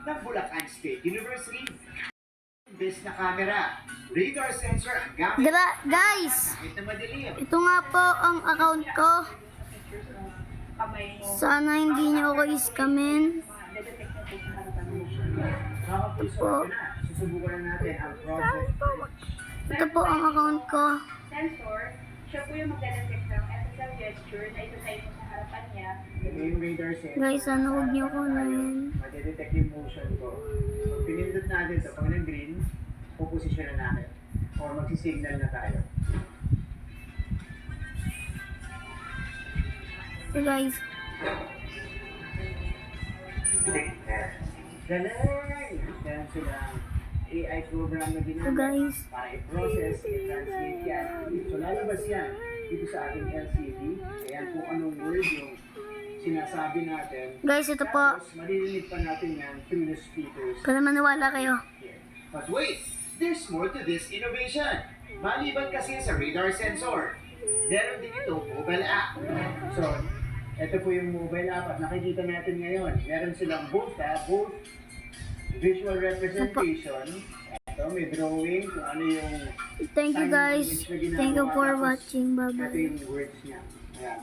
ng Bulacan State University. Imbes na camera, radar sensor ang gamit Guys, kahit na madilim. ito nga po ang account ko. Sana hindi niyo ako iskamin. Po. Susubukan na natin ang project. Ito po ang account ko. Sensor, siya po yung magdadetect ng SSL gesture na itatype mo sa harapan niya. Ito yung radar sensor. Guys, sana huwag niyo ko na yun. Madedetect yung motion ko. Pag pinindot natin ito, pag nag-green, puposisyon na natin. Or magsisignal na tayo. So guys, Galing! Meron silang AI program na so ginamit guys, para i-process, i-translate yan. So lalabas yan dito sa ating LCD. Ayan kung anong word yung sinasabi natin. guys, ito po. Tapos maririnig pa natin yan through the speakers Kaya maniwala kayo. here. But wait! There's more to this innovation. Maliban kasi sa radar sensor, meron din ito mobile app. So, ito po yung mobile app at nakikita natin ngayon. Meron silang both visual representation. Ito, may drawing kung ano yung Thank you guys. Thank you for watching. Bye ito bye. yung words niya. Ayan.